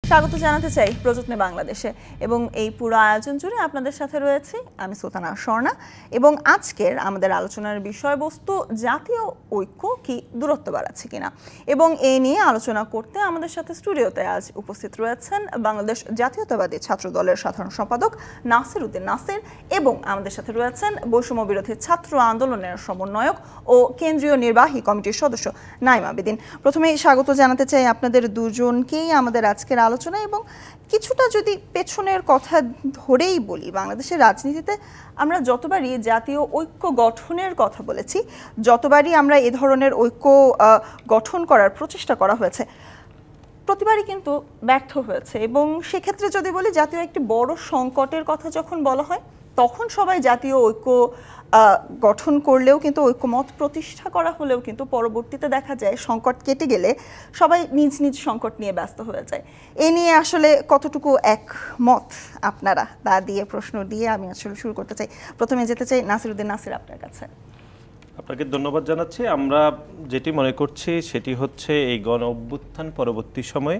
স্বাগত জানাতে চাই প্রযত্নে বাংলাদেশে এবং এই পুরো আয়োজন জুড়ে আপনাদের সাথে রয়েছি আমি সুলতানা স্বর্ণা এবং আজকের আমাদের আলোচনার বিষয়বস্তু জাতীয় ঐক্য কি দূরত্ব বাড়াচ্ছে কিনা এবং এই নিয়ে আলোচনা করতে আমাদের সাথে স্টুডিওতে আজ উপস্থিত রয়েছেন বাংলাদেশ জাতীয়তাবাদী ছাত্র দলের সাধারণ সম্পাদক নাসির উদ্দিন নাসির এবং আমাদের সাথে রয়েছেন বৈষম্য বিরোধী ছাত্র আন্দোলনের সমন্বয়ক ও কেন্দ্রীয় নির্বাহী কমিটির সদস্য নাইমা বেদিন। প্রথমেই স্বাগত জানাতে চাই আপনাদের দুজনকেই আমাদের আজকের আলোচনা এবং কিছুটা যদি পেছনের কথা ধরেই বলি, বাংলাদেশের রাজনীতিতে আমরা যতবারই জাতীয় ঐক্য গঠনের কথা বলেছি, যতবারই আমরা এ ধরনের ঐক্য গঠন করার প্রচেষ্টা করা হয়েছে, প্রতিবারই কিন্তু ব্যর্থ হয়েছে। এবং সেক্ষেত্রে যদি বলি জাতীয় একটি বড় সংকটের কথা যখন বলা হয় তখন সবাই জাতীয় ঐক্য গঠন করলেও কিন্তু ঐক্যমত প্রতিষ্ঠা করা হলেও কিন্তু পরবর্তীতে দেখা যায় সংকট কেটে গেলে সবাই নিজ নিজ সংকট নিয়ে ব্যস্ত হয়ে যায়। এ নিয়ে আসলে কতটুকু একমত আপনারা তা দিয়ে প্রশ্ন দিয়ে আমি আসলে শুরু করতে চাই। প্রথমে যেতে চাই নাসির উদ্দিন নাসির, আপনার কাছে। আপনাকে ধন্যবাদ জানাচ্ছি। আমরা যেটি মনে করছি সেটি হচ্ছে এই গণ অভ্যুত্থান পরবর্তী সময়ে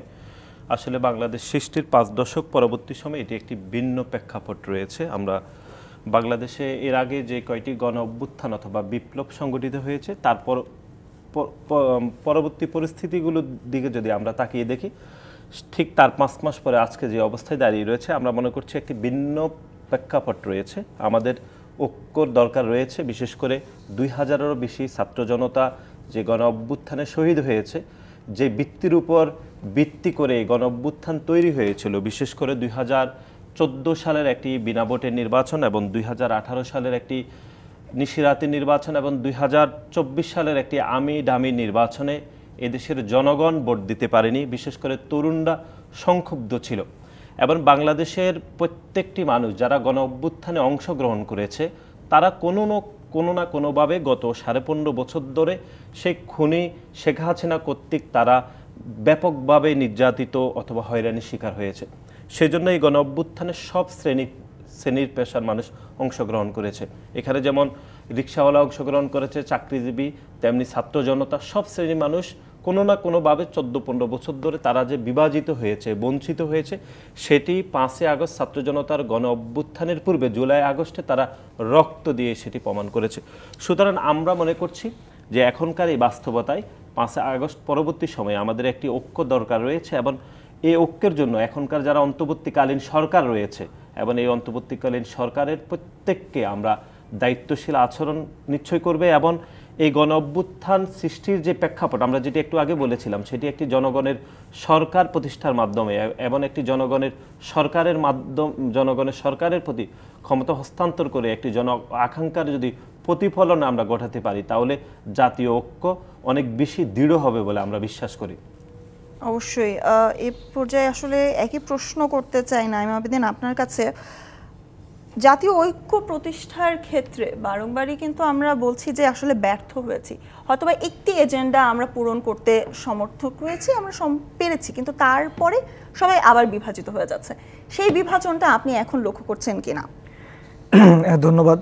আসলে বাংলাদেশ সৃষ্টির 5 দশক পরবর্তী সময়ে এটি একটি ভিন্ন প্রেক্ষাপট রয়েছে। আমরা বাংলাদেশে এর আগে যে কয়টি গণ অভ্যুত্থান অথবা বিপ্লব সংগঠিত হয়েছে তারপর পরবর্তী পরিস্থিতিগুলোর দিকে যদি আমরা তাকিয়ে দেখি, ঠিক তার 5 মাস পরে আজকে যে অবস্থায় দাঁড়িয়ে রয়েছে আমরা মনে করছি একটি ভিন্ন প্রেক্ষাপট রয়েছে। আমাদের ঐক্যর দরকার রয়েছে, বিশেষ করে 2000-এরও বেশি ছাত্র জনতা যে গণ অভ্যুত্থানে শহীদ হয়েছে, যে ভিত্তির উপর ভিত্তি করে গণ অভ্যুত্থান তৈরি হয়েছিল, বিশেষ করে 2014 সালের একটি বিনা ভোটের নির্বাচন এবং 2018 সালের একটি নিশিরাতি নির্বাচন এবং 2024 সালের একটি আমি ডামি নির্বাচনে এদেশের জনগণ ভোট দিতে পারেনি, বিশেষ করে তরুণরা সংক্ষুব্ধ ছিল। এবং বাংলাদেশের প্রত্যেকটি মানুষ যারা গণ অভ্যুত্থানে অংশগ্রহণ করেছে তারা কোনো না কোনোভাবে গত 15.5 বছর ধরে সেই খুনি শেখ হাসিনা কর্তৃক তারা ব্যাপকভাবে নির্যাতিত অথবা হয়রানির শিকার হয়েছে। সেজন্য এই গণ অভ্যুত্থানে সব শ্রেণীর পেশার মানুষ অংশগ্রহণ করেছে। এখানে যেমন রিকশাওয়ালা অংশগ্রহণ করেছে, চাকরিজীবী, তেমনি ছাত্র জনতা, সব শ্রেণীর মানুষ কোনো না কোনোভাবে 14-15 বছর ধরে তারা যে বিভাজিত হয়েছে, বঞ্চিত হয়েছে, সেটি 5 আগস্ট ছাত্র জনতার গণ অভ্যুত্থানের পূর্বে জুলাই আগস্টে তারা রক্ত দিয়ে সেটি প্রমাণ করেছে। সুতরাং আমরা মনে করছি যে এখনকার এই বাস্তবতায় 5 আগস্ট পরবর্তী সময়ে আমাদের একটি ঐক্য দরকার রয়েছে এবং এই ঐক্যের জন্য এখনকার যারা অন্তর্বর্তীকালীন সরকার রয়েছে এবং এই অন্তর্বর্তীকালীন সরকারের প্রত্যেককে আমরা দায়িত্বশীল আচরণ নিশ্চয় করবে এবং এই গণ অভ্যুত্থান সৃষ্টির যে প্রেক্ষাপট আমরা যেটি একটু আগে বলেছিলাম সেটি একটি জনগণের সরকার প্রতিষ্ঠার মাধ্যমে এবং একটি জনগণের সরকারের প্রতি ক্ষমতা হস্তান্তর করে একটি জন আকাঙ্ক্ষার যদি প্রতিফলন আমরা ঘটাতে পারি তাহলে জাতীয় ঐক্য অনেক বেশি দৃঢ় হবে বলে আমরা বিশ্বাস করি। অবশ্যই এই পর্যায়ে আসলে একই প্রশ্ন করতে চাই নাইমা বেদিন আপনার কাছে। জাতীয় ঐক্য প্রতিষ্ঠার ক্ষেত্রে বারংবারই কিন্তু আমরা বলছি যে আসলে ব্যর্থ হয়েছি, হয়তোবা একটি এজেন্ডা আমরা পূরণ করতে সমর্থক হয়েছি, আমরা পেরেছি, কিন্তু তারপরে সবাই আবার বিভাজিত হয়ে যাচ্ছে। সেই বিভাজনটা আপনি এখন লক্ষ্য করছেন কিনা? ধন্যবাদ।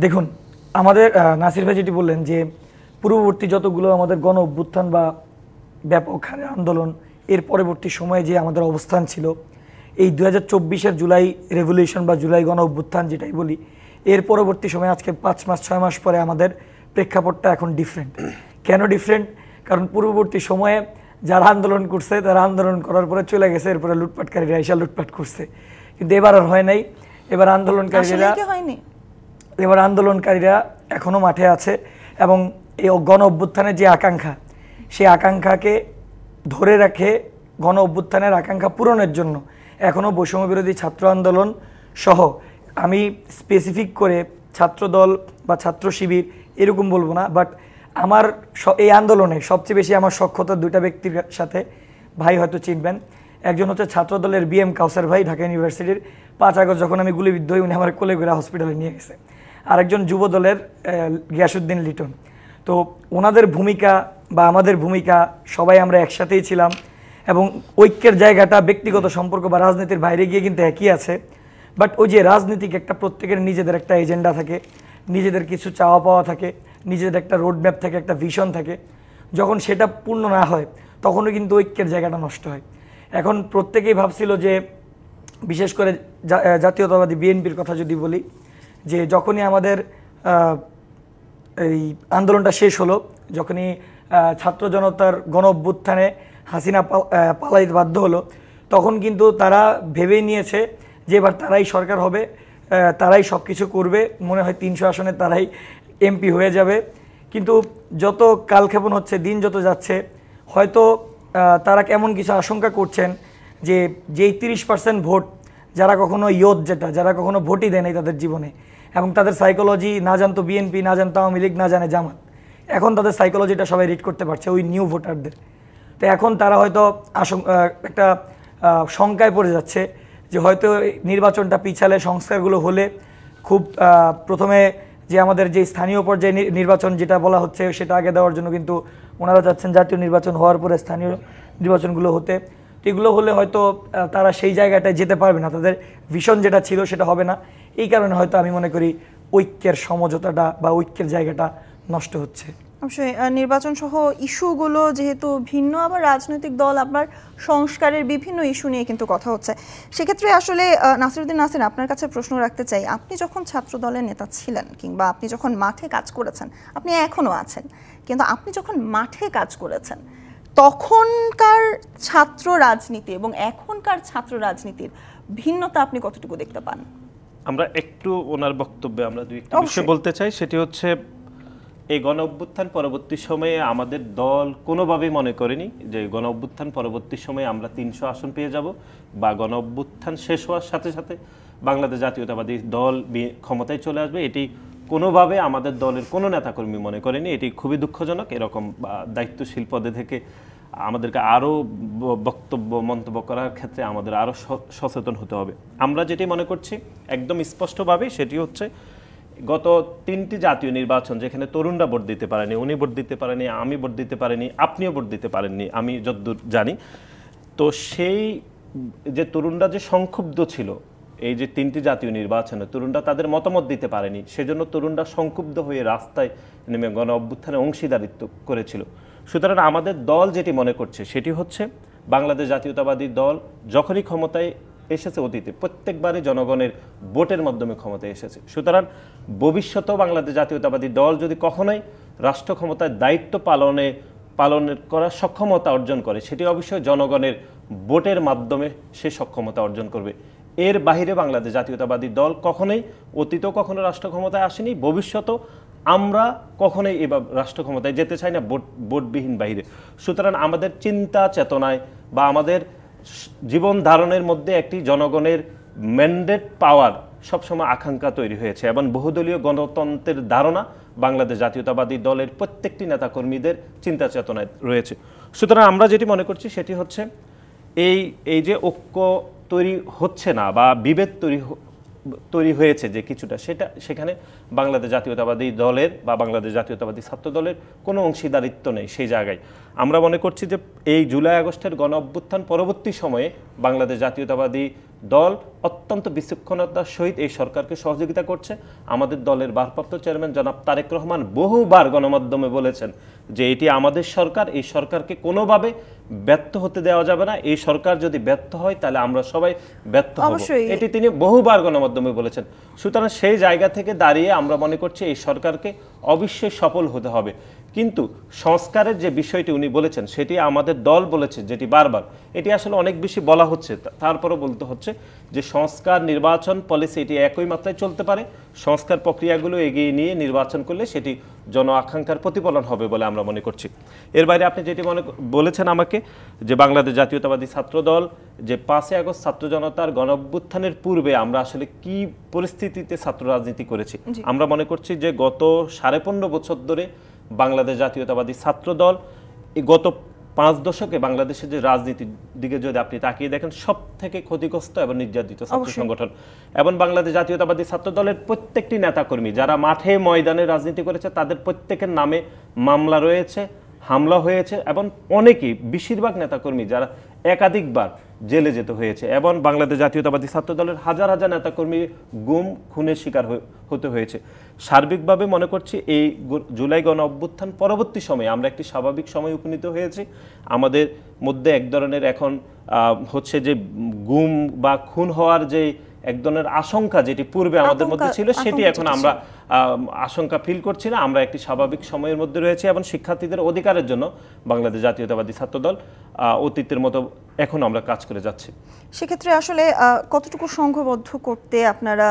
দেখুন, আমাদের নাসির ভাই যেটি বললেন যে পূর্ববর্তী যতগুলো আমাদের গণ অভ্যুত্থান বা ব্যাপক হারে আন্দোলন, এর পরবর্তী সময়ে যে আমাদের অবস্থান ছিল, এই 2024-এর জুলাই রেভলিউশন বা জুলাই গণ অভ্যুত্থান যেটাই বলি, এর পরবর্তী সময়ে আজকে 5 মাস 6 মাস পরে আমাদের প্রেক্ষাপটটা এখন ডিফারেন্ট। কেন ডিফারেন্ট? কারণ পূর্ববর্তী সময়ে যারা আন্দোলন করছে তারা আন্দোলন করার পরে চলে গেছে, এরপরে লুটপাটকারীরা এসে লুটপাট করছে, কিন্তু এবার আর হয় নাই। এবার আন্দোলনকারীরা এখনো মাঠে আছে এবং এই গণ অভ্যুত্থানের যে আকাঙ্ক্ষা, সেই আকাঙ্ক্ষাকে ধরে রাখে গণ অভ্যুত্থানের আকাঙ্ক্ষা পূরণের জন্য এখনও বৈষম্য বিরোধী ছাত্র আন্দোলন সহ, আমি স্পেসিফিক করে ছাত্রদল বা ছাত্র শিবির এরকম বলবো না, বাট আমার এই আন্দোলনে সবচেয়ে বেশি আমার সখ্যতা 2টা ব্যক্তির সাথে, ভাই হয়তো চিনবেন। একজন হচ্ছে ছাত্রদলের BM কাউসার ভাই, ঢাকা ইউনিভার্সিটির, 5 আগস্ট যখন আমি গুলিবিদ্ধ হই উনি আমার কোলে করে হসপিটালে নিয়ে গেছে। আরেকজন যুব দলের গিয়াসউদ্দিন লিটন। তো ওনাদের ভূমিকা বা আমাদের ভূমিকা সবাই আমরা একসাথেই ছিলাম এবং ঐক্যের জায়গাটা ব্যক্তিগত সম্পর্ক বা রাজনীতির বাইরে গিয়ে কিন্তু একই আছে। বাট ওই যে রাজনীতিক একটা প্রত্যেকের নিজেদের একটা এজেন্ডা থাকে, নিজেদের কিছু চাওয়া পাওয়া থাকে, নিজেদের একটা রোডম্যাপ থাকে, একটা ভিশন থাকে, যখন সেটা পূর্ণ না হয় তখনও কিন্তু ঐক্যের জায়গাটা নষ্ট হয়। এখন প্রত্যেকেই ভাবছিল যে বিশেষ করে জাতীয়তাবাদী বিএনপির কথা যদি বলি, যে যখনই আমাদের এই আন্দোলনটা শেষ হলো, যখনই ছাত্র জনতার গণ অভ্যুত্থানে হাসিনা পালাইতে বাধ্য হলো, তখন কিন্তু তারা ভেবেই নিয়েছে যে এবার তারাই সরকার হবে, তারাই সব কিছু করবে, মনে হয় 300 আসনে তারাই এমপি হয়ে যাবে। কিন্তু যত কালক্ষেপণ হচ্ছে, দিন যত যাচ্ছে, হয়তো তারা কেমন কিছু আশঙ্কা করছেন যে যেই 30% ভোট, যারা কখনো যারা কখনো ভোটই দেয় নাই তাদের জীবনে, এবং তাদের সাইকোলজি না জানতো বিএনপি, না জানতো আওয়ামী লীগ, না জানে জামাত, এখন তাদের সাইকোলজিটা সবাই রিড করতে পারছে ওই নিউ ভোটারদের। তো এখন তারা হয়তো একটা শঙ্কায় পড়ে যাচ্ছে যে হয়তো নির্বাচনটা পিছালে, সংস্কারগুলো হলে খুব প্রথমে যে আমাদের যে স্থানীয় পর্যায়ে নির্বাচন যেটা বলা হচ্ছে সেটা আগে দেওয়ার জন্য কিন্তু ওনারা চাচ্ছেন জাতীয় নির্বাচন হওয়ার পরে স্থানীয় নির্বাচনগুলো হতে। এগুলো হলে হয়তো তারা সেই জায়গাটায় যেতে পারবে না, তাদের ভিশন যেটা ছিল সেটা হবে না। এই কারণে হয়তো আমি মনে করি ঐক্যের সমঝোতাটা বা ঐক্যের জায়গাটা নষ্ট হচ্ছে। অবশ্যই নির্বাচন সহ ইস্যুগুলো যেহেতু ভিন্ন, আবার রাজনৈতিক দল আপনার সংস্কারের বিভিন্ন ইস্যু নিয়ে কিন্তু কথা হচ্ছে, সেক্ষেত্রে আসলে নাসিরউদ্দিন নাসির, আপনার কাছে প্রশ্ন রাখতে চাই, আপনি যখন ছাত্র দলের নেতা ছিলেন কিংবা আপনি যখন মাঠে কাজ করেছেন, আপনি এখনও আছেন, কিন্তু আপনি যখন মাঠে কাজ করেছেন তখনকার ছাত্র রাজনীতি এবং এখনকার ছাত্র রাজনীতির ভিন্নতা আপনি কতটুকু দেখতে পান? আমরা একটু ওনার বক্তব্যে আমরা দুই একটা বিষয় বলতে চাই। সেটি হচ্ছে এই গণ অভ্যুত্থান পরবর্তী সময়ে আমাদের দল কোনোভাবেই মনে করেনি যে গণ অভ্যুত্থান পরবর্তী সময়ে আমরা 300 আসন পেয়ে যাব, বা গণ অভ্যুত্থান শেষ হওয়ার সাথে সাথে বাংলাদেশ জাতীয়তাবাদী দল ক্ষমতায় চলে আসবে, এটি কোনোভাবে আমাদের দলের কোনো নেতাকর্মী মনে করেনি। এটি খুবই দুঃখজনক। এরকম দায়িত্বশীল পদে থেকে আমাদেরকে আরও মন্তব্য করার ক্ষেত্রে আমাদের আরও সচেতন হতে হবে। আমরা যেটি মনে করছি একদম স্পষ্টভাবে, সেটি হচ্ছে গত 3টি জাতীয় নির্বাচন যেখানে তরুণরা ভোট দিতে পারেনি, উনি ভোট দিতে পারেনি, আমি ভোট দিতে পারিনি, আপনিও ভোট দিতে পারেননি, আমি যতদূর জানি। তো সেই যে তরুণরা যে সংক্ষুব্ধ ছিল এই যে 3টি জাতীয় নির্বাচনে, তরুণরা তাদের মতামত দিতে পারেনি, সেজন্য তরুণরা সংক্ষুব্ধ হয়ে রাস্তায় নেমে গণ অভ্যুত্থানে অংশীদারিত্ব করেছিল। সুতরাং আমাদের দল যেটি মনে করছে সেটি হচ্ছে বাংলাদেশ জাতীয়তাবাদী দল যখনই ক্ষমতায় এসেছে অতীতে প্রত্যেকবারই জনগণের ভোটের মাধ্যমে ক্ষমতায় এসেছে। সুতরাং ভবিষ্যতেও বাংলাদেশ জাতীয়তাবাদী দল যদি কখনোই রাষ্ট্র ক্ষমতায় দায়িত্ব পালনের করার সক্ষমতা অর্জন করে, সেটি অবশ্যই জনগণের ভোটের মাধ্যমে সে সক্ষমতা অর্জন করবে। এর বাহিরে বাংলাদেশ জাতীয়তাবাদী দল কখনোই অতীতেও কখনো রাষ্ট্র ক্ষমতায় আসেনি, ভবিষ্যতেও আমরা কখনোই এবার রাষ্ট্র ক্ষমতায় যেতে চাই না ভোটবিহীন বাহিরে। সুতরাং আমাদের চিন্তা চেতনায় বা আমাদের জীবন ধারণের মধ্যে একটি জনগণের ম্যান্ডেট পাওয়ার সবসময় আকাঙ্ক্ষা তৈরি হয়েছে, এবং বহুদলীয় গণতন্ত্রের ধারণা বাংলাদেশ জাতীয়তাবাদী দলের প্রত্যেকটি নেতাকর্মীদের চিন্তা চেতনায় রয়েছে। সুতরাং আমরা যেটি মনে করছি সেটি হচ্ছে এই যে ঐক্য তৈরি হচ্ছে না বা বিভেদ তৈরি হয়েছে যে কিছুটা, সেখানে বাংলাদেশ জাতীয়তাবাদী দলের বা বাংলাদেশ জাতীয়তাবাদী ছাত্র দলের কোনো অংশীদারিত্ব নেই। সেই জায়গায় আমরা মনে করছি যে এই জুলাই আগস্টের গণ অভ্যুত্থান পরবর্তী সময়ে বাংলাদেশ জাতীয়তাবাদী দল অত্যন্ত বিচক্ষণতার সহিত এই সরকারকে সহযোগিতা করছে। আমাদের দলের ভারপ্রাপ্ত চেয়ারম্যান জনাব তারেক রহমান বহুবার গণমাধ্যমে বলেছেন যে এটি আমাদের সরকার, এই সরকারকে কোনোভাবে ব্যর্থ হতে দেওয়া যাবে না, এই সরকার যদি ব্যর্থ হয় তাহলে আমরা সবাই ব্যর্থ হব, এটি তিনি বহুবার গণমাধ্যমে বলেছেন। সুতরাং সেই জায়গা থেকে দাঁড়িয়ে আমরা মনে করছি এই সরকারকে অবশ্যই সফল হতে হবে। কিন্তু সংস্কারের যে বিষয়টি উনি বলেছেন সেটি আমাদের দল বলেছে, যেটি বারবার এটি আসলে অনেক বেশি বলা হচ্ছে, তারপরও বলতে হচ্ছে যে সংস্কার নির্বাচন পলিসি এটি একই মাত্রায় চলতে পারে, সংস্কার প্রক্রিয়াগুলো এগিয়ে নিয়ে নির্বাচন করলে সেটি জন আকাঙ্ক্ষার প্রতিফলন হবে বলে আমরা মনে করছি। এর বাইরে আপনি যেটি বলেছেন আমাকে যে বাংলাদেশ জাতীয়তাবাদী ছাত্র দল যে 5ই আগস্ট ছাত্র জনতার গণ অভ্যুত্থানের পূর্বে আমরা আসলে কি পরিস্থিতিতে ছাত্র রাজনীতি করেছি, আমরা মনে করছি যে গত 15.5 বছর ধরে বাংলাদেশ জাতীয়তাবাদী ছাত্র দল এই গত 5 দশকে বাংলাদেশের যে রাজনীতির দিকে যদি আপনি তাকিয়ে দেখেন, সব থেকে ক্ষতিগ্রস্ত এবং নির্যাতিত ছাত্র সংগঠন। এবং বাংলাদেশ জাতীয়তাবাদী ছাত্র দলের প্রত্যেকটি নেতাকর্মী যারা মাঠে ময়দানে রাজনীতি করেছে তাদের প্রত্যেকের নামে মামলা রয়েছে, হামলা হয়েছে এবং অনেকেই বেশিরভাগ নেতাকর্মী যারা একাধিকবার জেলে যেতে হয়েছে এবং বাংলাদেশ জাতীয়তাবাদী ছাত্র দলের হাজার হাজার নেতাকর্মী গুম খুনের শিকার হতে হয়েছে। সার্বিকভাবে মনে করছি এই জুলাই গণ অভ্যুত্থান পরবর্তী সময়ে আমরা একটি স্বাভাবিক সময় উপনীত হয়েছি। আমাদের মধ্যে এক ধরনের এখন হচ্ছে যে গুম বা খুন হওয়ার যে এক ধরনের আশঙ্কা যেটি পূর্বে আমাদের মধ্যে ছিল সেটি এখন আমরা আশঙ্কা ফিল করছি না। আমরা একটি স্বাভাবিক সময়ের মধ্যে রয়েছি এবং শিক্ষার্থীদের অধিকারের জন্য বাংলাদেশ জাতীয়তাবাদী ছাত্রদল অতীতের মতো এখন আমরা কাজ করে যাচ্ছি। সেক্ষেত্রে আসলে কতটুকু সংঘবদ্ধ করতে আপনারা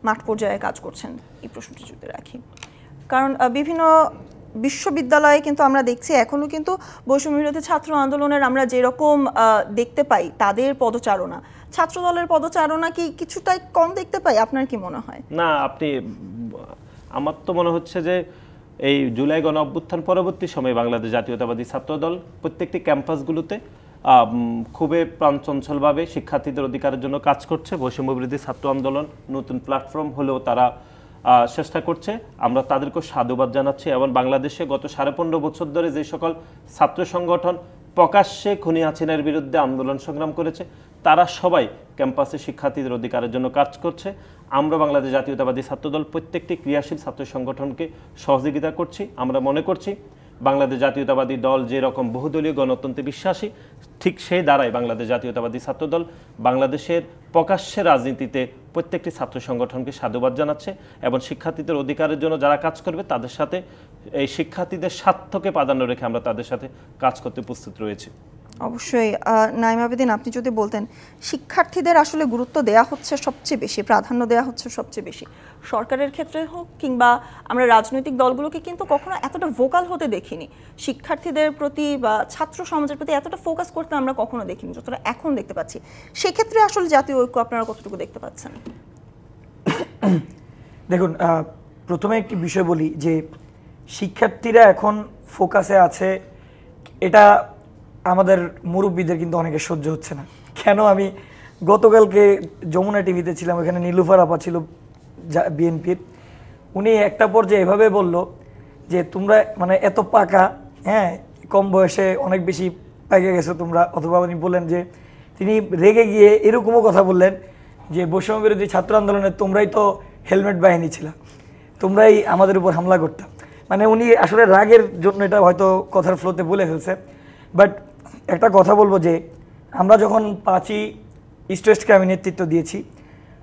মাঠ পর্যায়ে কাজ করছেন এই প্রশ্নটি যদি রাখি, কারণ বিভিন্ন বিশ্ববিদ্যালয়ে কিন্তু আমরা দেখছি এখনো কিন্তু বৈষম্য বিরোধী ছাত্র আন্দোলনের আমরা যেরকম দেখতে পাই তাদের পদচারণা, ছাত্র দলের পদচারণা কি কিছুটাই কম দেখতে পাই? আপনার কি মনে হয়? না, আমার তো মনে হচ্ছে যে এই জুলাই গণ অভ্যুত্থান পরবর্তী সময়ে বাংলাদেশ জাতীয়তাবাদী ছাত্রদল প্রত্যেকটি ক্যাম্পাসগুলোতে খুবই প্রাণচঞ্চলভাবে শিক্ষার্থীদের অধিকারের জন্য কাজ করছে। বৈষম্য বিরোধী ছাত্র আন্দোলন নতুন প্ল্যাটফর্ম হলেও তারা চেষ্টা করছে, আমরা তাদেরকে সাধুবাদ জানাচ্ছি। এবং বাংলাদেশে গত 15.5 বছর ধরে যে সকল ছাত্র সংগঠন প্রকাশ্যে খুনি হাসিনার বিরুদ্ধে আন্দোলন সংগ্রাম করেছে তারা সবাই ক্যাম্পাসে শিক্ষার্থীদের অধিকারের জন্য কাজ করছে। আমরা বাংলাদেশ জাতীয়তাবাদী ছাত্রদল প্রত্যেকটি ক্রিয়াশীল ছাত্র সংগঠনকে সহযোগিতা করছি। আমরা মনে করছি বাংলাদেশ জাতীয়তাবাদী দল যেরকম বহুদলীয় গণতন্ত্রে বিশ্বাসী, ঠিক সেই দ্বারাই বাংলাদেশ জাতীয়তাবাদী ছাত্রদল বাংলাদেশের প্রকাশ্যে রাজনীতিতে প্রত্যেকটি ছাত্র সংগঠনকে সাধুবাদ জানাচ্ছে এবং শিক্ষার্থীদের অধিকারের জন্য যারা কাজ করবে তাদের সাথে এই শিক্ষার্থীদের স্বার্থকে প্রাধান্য রেখে আমরা তাদের সাথে কাজ করতে প্রস্তুত রয়েছি। অবশ্যই নাঈম আবেদীন, আপনি যদি বলতেন শিক্ষার্থীদের আসলে গুরুত্ব দেয়া হচ্ছে সবচেয়ে বেশি, প্রাধান্য দেয়া হচ্ছে সবচেয়ে বেশি, সরকারের ক্ষেত্রে হোক কিংবা আমরা রাজনৈতিক দলগুলোকে কিন্তু কখনো এতটা ভোকাল হতে দেখিনি, শিক্ষার্থীদের প্রতি বা ছাত্র সমাজের প্রতি এতটা ফোকাস করতে আমরা কখনো দেখিনি যতটা এখন দেখতে পাচ্ছি। সেক্ষেত্রে আসলে জাতীয় ঐক্য আপনারা কতটুকু দেখতে পাচ্ছেন? দেখুন, প্রথমে একটি বিষয় বলি যে শিক্ষার্থীরা এখন ফোকাসে আছে, এটা আমাদের মুরব্বীদের কিন্তু অনেকে সহ্য হচ্ছে না। কেন? আমি গতকালকে যমুনা টিভিতে ছিলাম, ওখানে নীলুফার আপা ছিল বিএনপির, উনি একটা পর্যায়ে এভাবে বলল যে তোমরা মানে এত পাকা, হ্যাঁ কম বয়সে অনেক বেশি পেকে গেছো তোমরা, অথবা উনি বললেন যে তিনি রেগে গিয়ে এরকমও কথা বললেন যে বৈষম্য বিরোধী ছাত্র আন্দোলনে তোমরাই তো হেলমেট বাহিনী ছিল, তোমরাই আমাদের উপর হামলা করতাম। মানে উনি আসলে রাগের জন্য এটা হয়তো কথার ফ্লোতে বলে ফেলছে। বাট একটা কথা বলবো যে আমরা যখন 5ই ইস্ট ওয়েস্টকে আমি নেতৃত্ব দিয়েছি,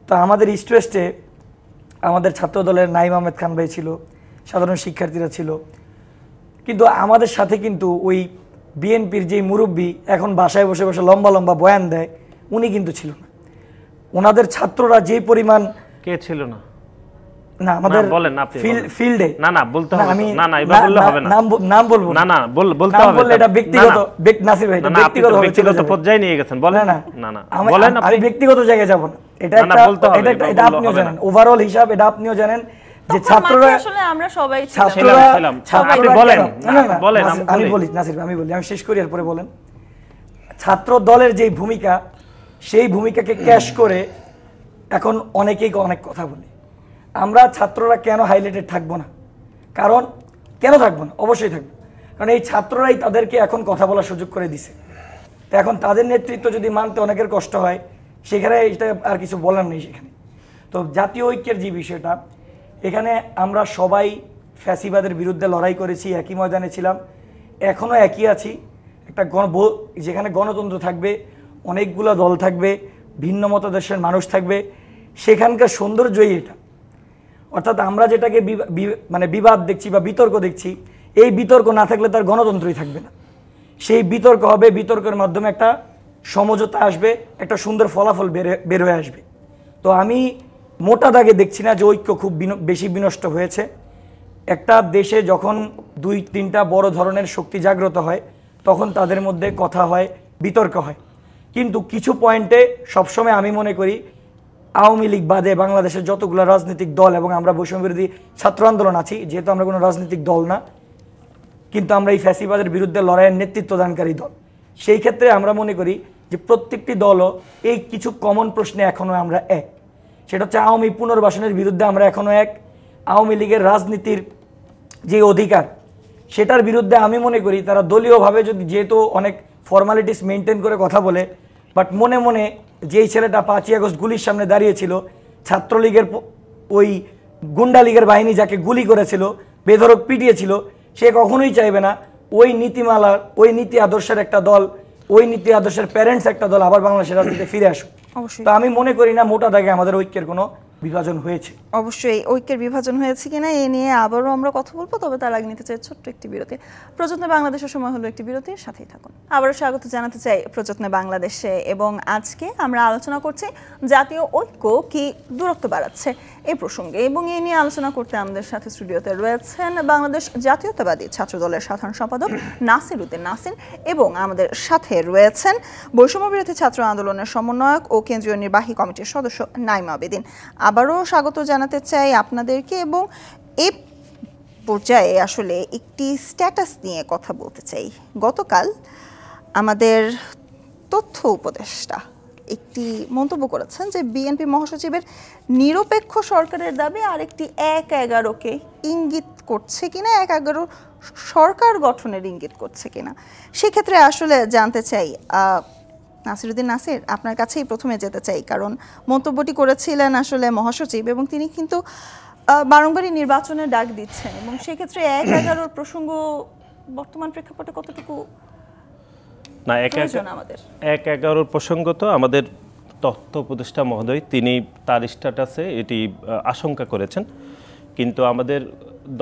তো আমাদের ইস্ট ওয়েস্টে আমাদের ছাত্র দলের নাঈম আহমেদ খান ভাই ছিল, সাধারণ শিক্ষার্থীরা ছিল, কিন্তু আমাদের সাথে কিন্তু ওই বিএনপির যেই মুরব্বী এখন বাসায় বসে বসে লম্বা লম্বা বয়ান দেয় উনি কিন্তু ছিল না। ওনাদের ছাত্ররা যে পরিমাণ কে ছিল না? না আমাদের বলেন আপনি ফিল্ডে না বলতে হবে, না না এবার বললে হবে না, নাম বলবো না বলতে হবে, বললে এটা ব্যক্তিগত, নাসির ভাই এটা ব্যক্তিগত পর্যায়ে নিয়ে গেছেন, বলেন না বলেন, আমি ব্যক্তিগত জায়গায় যাব না, এটা এটা আপনিও জানেন, ওভারঅল হিসাব এটা আপনিও জানেন যে ছাত্ররা আসলে আমরা সবাই আপনি বলেন, বলেন আমি বলি নাসির ভাই, আমি শেষ করি এরপরে বলেন। ছাত্র দলের যে ভূমিকা, সেই ভূমিকাকে ক্যাশ করে এখন অনেকেই অনেক কথা বলে। আমরা ছাত্ররা কেন হাইলাইটেড থাকবো না? কারণ কেন থাকবো না? অবশ্যই থাকবো, কারণ এই ছাত্ররাই তাদেরকে এখন কথা বলার সুযোগ করে দিছে। তো এখন তাদের নেতৃত্ব যদি মানতে অনেকের কষ্ট হয়, সেখানে এটা আর কিছু বলার নেই সেখানে। তো জাতীয় ঐক্যের যে বিষয়টা, এখানে আমরা সবাই ফ্যাসিবাদের বিরুদ্ধে লড়াই করেছি, একই ময়দানে ছিলাম, এখনও একই আছি। একটা যেখানে গণতন্ত্র থাকবে, অনেকগুলো দল থাকবে, ভিন্ন মতাদর্শের মানুষ থাকবে, সেখানকার সৌন্দর্যই এটা। অর্থাৎ আমরা যেটাকে মানে বিবাদ দেখছি বা বিতর্ক দেখছি, এই বিতর্ক না থাকলে তার গণতন্ত্রই থাকবে না। সেই বিতর্ক হবে, বিতর্কের মাধ্যমে একটা সমঝোতা আসবে, একটা সুন্দর ফলাফল বের হয়ে আসবে। তো আমি মোটা দাগে দেখছি না যে ঐক্য খুব বেশি বিনষ্ট হয়েছে। একটা দেশে যখন 2-3টা বড় ধরনের শক্তি জাগ্রত হয়, তখন তাদের মধ্যে কথা হয়, বিতর্ক হয়, কিন্তু কিছু পয়েন্টে সবসময় আমি মনে করি আওয়ামী লীগ বাদে বাংলাদেশের যতগুলো রাজনৈতিক দল এবং আমরা বৈষম্য বিরোধী ছাত্র আন্দোলন আছি, যেহেতু আমরা কোনো রাজনৈতিক দল না, কিন্তু আমরা এই ফ্যাসিবাদের বিরুদ্ধে লড়াইয়ের নেতৃত্বদানকারী দল। সেই ক্ষেত্রে আমরা মনে করি যে প্রত্যেকটি দলও এই কিছু কমন প্রশ্নে এখনও আমরা এক। সেটা হচ্ছে আওয়ামী পুনর্বাসনের বিরুদ্ধে আমরা এখনও এক, আওয়ামী লীগের রাজনীতির যে অধিকার সেটার বিরুদ্ধে আমি মনে করি তারা দলীয়ভাবে যদি, যেহেতু অনেক ফর্মালিটিস মেনটেন করে কথা বলে, বাট মনে মনে যেই ছেলেটা 5ই আগস্ট গুলির সামনে দাঁড়িয়েছিল, ছাত্রলীগের ওই গুন্ডা লীগের বাহিনী যাকে গুলি করেছিল, বেধড়ক পিটিয়েছিল, সে কখনোই চাইবে না ওই নীতিমালার, ওই নীতি আদর্শের একটা দল, ওই নীতি আদর্শের প্যারেন্টস একটা দল আবার বাংলাদেশের রাজনীতিতে ফিরে আসুক। অবশ্যই। তো আমি মনে করি না মোটা দাগে আমাদের ঐক্যের কোনো বিভাজন হয়েছে। অবশ্যই ঐক্যের বিভাজন হয়েছে কিনা এ নিয়ে আবারও আমরা কথা বলবো, তবে তার আগে নিতে চাই ছোট্ট একটি বিরতি। প্রযত্নে বাংলাদেশের সময় হলো একটি বিরতির, সাথেই থাকুন। আবারও স্বাগত জানাতে চাই প্রযত্নে বাংলাদেশে, এবং আজকে আমরা আলোচনা করছি জাতীয় ঐক্য কি দূরত্ব বাড়াচ্ছে এই প্রসঙ্গে, এবং এই নিয়ে আলোচনা করতে আমাদের সাথে স্টুডিওতে রয়েছেন বাংলাদেশ জাতীয়তাবাদী ছাত্র দলের সাধারণ সম্পাদক নাসির উদ্দিন নাসির, এবং আমাদের সাথে রয়েছেন বৈষম্য বিরোধী ছাত্র আন্দোলনের সমন্বয়ক ও কেন্দ্রীয় নির্বাহী কমিটির সদস্য নাইমা আবেদিন। আবারও স্বাগত জানাতে চাই আপনাদেরকে, এবং এই পর্যায়ে আসলে একটি স্ট্যাটাস নিয়ে কথা বলতে চাই। গতকাল আমাদের তথ্য উপদেষ্টা একটি মন্তব্য করেছেন যে বিএনপি মহাসচিবের নিরপেক্ষ সরকারের দাবি আরেকটি 1-11কে ইঙ্গিত করছে কিনা, 1-11 সরকার গঠনের ইঙ্গিত করছে কিনা। সেক্ষেত্রে আসলে জানতে চাই নাসিরউদ্দিন নাসির, আপনার কাছেই প্রথমে যেতে চাই, কারণ মন্তব্যটি করেছিলেন আসলে মহাসচিব, এবং তিনি কিন্তু বারংবারই নির্বাচনের ডাক দিচ্ছেন, এবং সেক্ষেত্রে 1-11 প্রসঙ্গ বর্তমান প্রেক্ষাপটে কতটুকু না, আমাদের 1-11 প্রসঙ্গ তো আমাদের তথ্য উপদেষ্টা মহোদয় তিনি তার স্ট্যাটাসে এটি আশঙ্কা করেছেন, কিন্তু আমাদের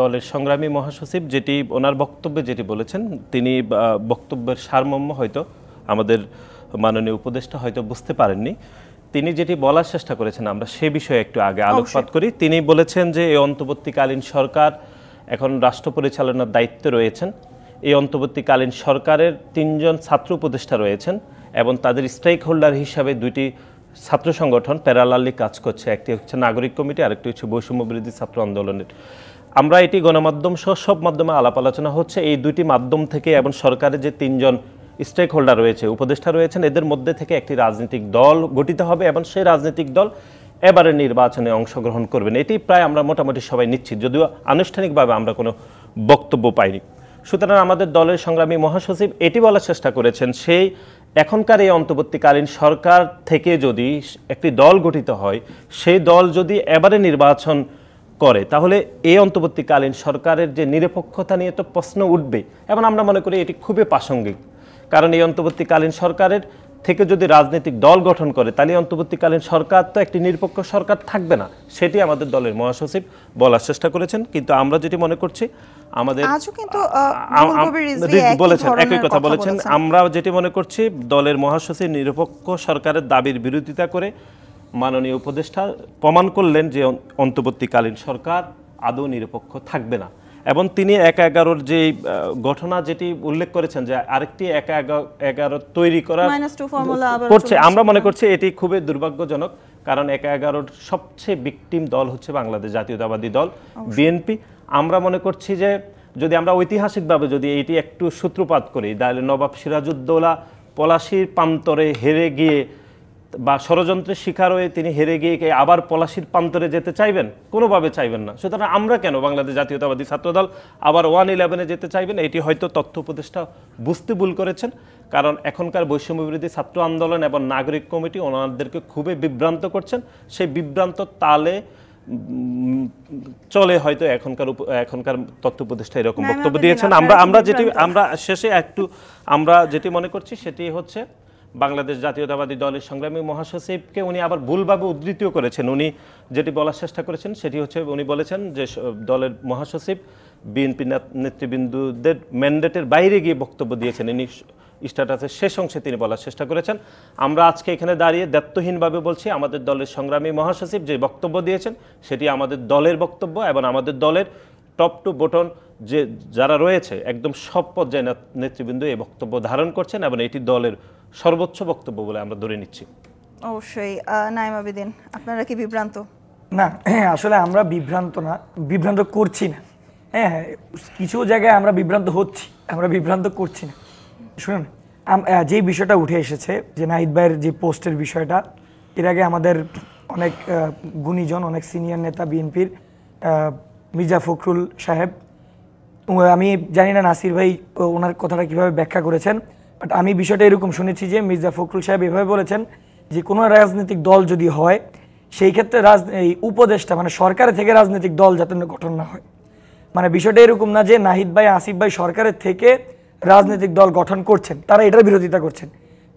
দলের সংগ্রামী মহাসচিব যেটি ওনার বক্তব্যে যেটি বলেছেন, তিনি বক্তব্যের সারমর্ম হয়তো আমাদের মাননীয় উপদেষ্টা হয়তো বুঝতে পারেননি। তিনি যেটি বলার চেষ্টা করেছেন আমরা সে বিষয়ে একটু আগে আলোকপাত করি। তিনি বলেছেন যে এই অন্তর্বর্তীকালীন সরকার এখন রাষ্ট্র পরিচালনার দায়িত্বে রয়েছেন। এই অন্তর্বর্তীকালীন সরকারের 3জন ছাত্র উপদেষ্টা রয়েছেন, এবং তাদের স্টেক হোল্ডার হিসাবে 2টি ছাত্র সংগঠন প্যারালালি কাজ করছে। একটি হচ্ছে নাগরিক কমিটি, আরেকটি হচ্ছে বৈষম্য বিরোধী ছাত্র আন্দোলনের। আমরা এটি গণমাধ্যম সহ সব মাধ্যমে আলাপ আলোচনা হচ্ছে এই 2টি মাধ্যম থেকে, এবং সরকারের যে 3জন স্টেক হোল্ডার রয়েছে, উপদেষ্টা রয়েছেন, এদের মধ্যে থেকে একটি রাজনৈতিক দল গঠিত হবে, এবং সেই রাজনৈতিক দল এবারের নির্বাচনে অংশগ্রহণ করবেন। এটি প্রায় আমরা মোটামুটি সবাই নিশ্চিত, যদিও আনুষ্ঠানিকভাবে আমরা কোনো বক্তব্য পাইনি। সুতরাং আমাদের দলের সংগ্রামী মহাসচিব এটি বলার চেষ্টা করেছেন, সেই এখনকার এই অন্তর্বর্তীকালীন সরকার থেকে যদি একটি দল গঠিত হয়, সেই দল যদি এবারে নির্বাচন করে, তাহলে এই অন্তর্বর্তীকালীন সরকারের যে নিরপেক্ষতা নিয়ে তো প্রশ্ন উঠবে, এবং আমরা মনে করি এটি খুবই প্রাসঙ্গিক। কারণ এই অন্তর্বর্তীকালীন সরকারের থেকে যদি রাজনৈতিক দল গঠন করে, তাহলে অন্তর্বর্তীকালীন সরকার তো একটি নিরপেক্ষ সরকার থাকবে না, সেটি আমাদের দলের মহাসচিব বলার চেষ্টা করেছেন। কিন্তু আমরা যেটি মনে করছি, আমাদের বলেছেন একই কথা বলেছেন, আমরা যেটি মনে করছি দলের মহাসচিব নিরপেক্ষ সরকারের দাবির বিরোধিতা করে মাননীয় উপদেষ্টা প্রমাণ করলেন যে অন্তর্বর্তীকালীন সরকার আদৌ নিরপেক্ষ থাকবে না। এবং তিনি 1-11 যে ঘটনা যেটি উল্লেখ করেছেন যে আরেকটি 1-11 তৈরি করার করছে, আমরা মনে করছি এটি খুবই দুর্ভাগ্যজনক। কারণ 1-11 সবচেয়ে ভিকটিম দল হচ্ছে বাংলাদেশ জাতীয়তাবাদী দল বিএনপি। আমরা মনে করছি যে যদি আমরা ঐতিহাসিকভাবে যদি এটি একটু সূত্রপাত করি, তাহলে নবাব সিরাজউদ্দৌলা পলাশীর প্রান্তরে হেরে গিয়ে বা ষড়যন্ত্রের শিকার হয়ে তিনি হেরে গিয়ে আবার পলাশীর প্রান্তরে যেতে চাইবেন? কোনোভাবে চাইবেন না। সুতরাং আমরা কেন বাংলাদেশ জাতীয়তাবাদী ছাত্রদল আবার 1-11-এ যেতে চাইবেন? এটি হয়তো তথ্য উপদেষ্টা বুঝতে ভুল করেছেন, কারণ এখনকার বৈষম্য বিরোধী ছাত্র আন্দোলন এবং নাগরিক কমিটি ওনাদেরকে খুবই বিভ্রান্ত করছেন। সেই বিভ্রান্ত তালে চলে হয়তো এখনকার তথ্য উপদেষ্টা এরকম বক্তব্য দিয়েছেন। আমরা শেষে একটু আমরা যেটি মনে করছি সেটি হচ্ছে বাংলাদেশ জাতীয়তাবাদী দলের সংগ্রামী মহাসচিবকে উনি আবার ভুলভাবে উদ্ধৃতিও করেছেন। উনি যেটি বলার চেষ্টা করেছেন সেটি হচ্ছে উনি বলেছেন যে দলের মহাসচিব বিএনপি নেতৃবৃন্দদের ম্যান্ডেটের বাইরে গিয়ে বক্তব্য দিয়েছেন। ইনি স্ট্যাটাসের শেষ অংশে তিনি বলার চেষ্টা করেছেন। আমরা আজকে এখানে দাঁড়িয়ে দায়িত্বহীনভাবে বলছি, আমাদের দলের সংগ্রামী মহাসচিব যে বক্তব্য দিয়েছেন সেটি আমাদের দলের বক্তব্য, এবং আমাদের দলের টপ টু বটন যে যারা রয়েছে একদম সব পর্যায়ে নেতৃবৃন্দ এই বক্তব্য ধারণ করছেন, এবং এটি দলের সর্বোচ্চ বক্তব্য বলে আমরা ধরে নিচ্ছি। অবশ্যই। নাইমা আবেদিন, আপনারা কি বিভ্রান্ত? না, আসলে আমরা বিভ্রান্ত করছি না। হ্যাঁ, কিছু জায়গায় আমরা বিভ্রান্ত হচ্ছি, আমরা বিভ্রান্ত করছি না। শুনুন, যে বিষয়টা উঠে এসেছে যে নাহিদ ভাইয়ের যে পোস্টের বিষয়টা, এর আগে আমাদের অনেক গুণীজন, অনেক সিনিয়র নেতা বিএনপির মির্জা ফখরুল সাহেব আমি জানি না নাসির ভাই ওনার কথাটা কিভাবে ব্যাখ্যা করেছেন, বাট আমি বিষয়টা এরকম শুনেছি যে মির্জা ফখরুল সাহেব এভাবে বলেছেন যে কোনো রাজনৈতিক দল যদি হয় সেই ক্ষেত্রে এই উপদেষ্টা মানে সরকারের থেকে রাজনৈতিক দল যাতে গঠন না হয়। মানে বিষয়টা এরকম না যে নাহিদ ভাই আসিফ ভাই সরকারের থেকে রাজনৈতিক দল গঠন করছেন, তারা এটার বিরোধিতা করছেন।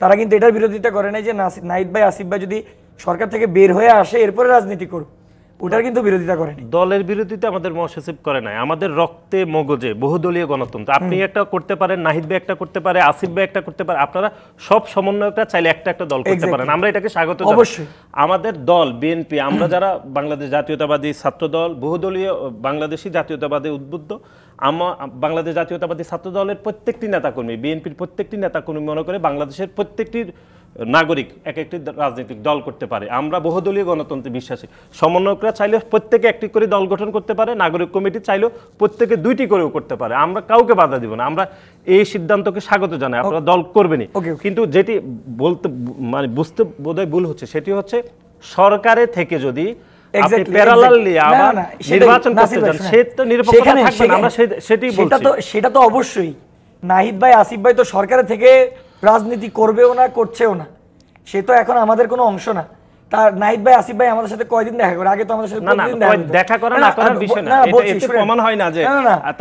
তারা কিন্তু এটার বিরোধিতা করে নাই যে নাহিদ ভাই আসিফ ভাই যদি সরকার থেকে বের হয়ে আসে এরপরে রাজনীতি করুক, ওটার কিন্তু বিরোধিতা করেনি। দলের বিরোধিতা আমাদের মহাসচিব করে নাই, আমাদের রক্তে মগজে বহুদলীয় গণতন্ত্র। আপনি একটা করতে পারেন, নাহিদ ভাই একটা করতে পারে, আসিফ ভাই একটা করতে পারে, আপনারা সব সমন্বয়করা চাইলে একটা দল করতে পারেন, আমরা এটাকে স্বাগত জানাই। অবশ্যই আমাদের দল বিএনপি, আমরা যারা বাংলাদেশ জাতীয়তাবাদী ছাত্র দল, বহুদলীয় বাংলাদেশি জাতীয়তাবাদী উদ্বুদ্ধ, বাংলাদেশ জাতীয়তাবাদী ছাত্র দলের প্রত্যেকটি নেতাকর্মী, বিএনপির প্রত্যেকটি নেতাকর্মী মনে করে বাংলাদেশের প্রত্যেকটি নাগরিক এক একটি রাজনৈতিক দল করতে পারে। আমরা বহুদলীয় গণতন্ত্রে বিশ্বাসী। সমন্বয়করা চাইলে প্রত্যেকে একটি করে দল গঠন করতে পারে, নাগরিক কমিটি চাইলেও প্রত্যেকে 2টি করেও করতে পারে। আমরা কাউকে বাধা দিব না, আমরা এই সিদ্ধান্তকে স্বাগত জানাই। আপনারা দল করবেনই, কিন্তু যেটি বলতে মানে বুঝতে বোধহয় ভুল হচ্ছে সেটি হচ্ছে সরকারের থেকে যদি সেটা তো অবশ্যই নাহিদ ভাই আসিফ ভাই তো সরকারের থেকে রাজনীতি করবেও না, করছেও না, সে তো এখন আমাদের কোনো অংশ না। তার নাহিদ ভাই আসিফ ভাই আমাদের সাথে কয়দিন দেখা করে? আগে তো আমাদের সাথে দেখা করা না করার বিষয় না, এটা প্রমাণ হয় না যে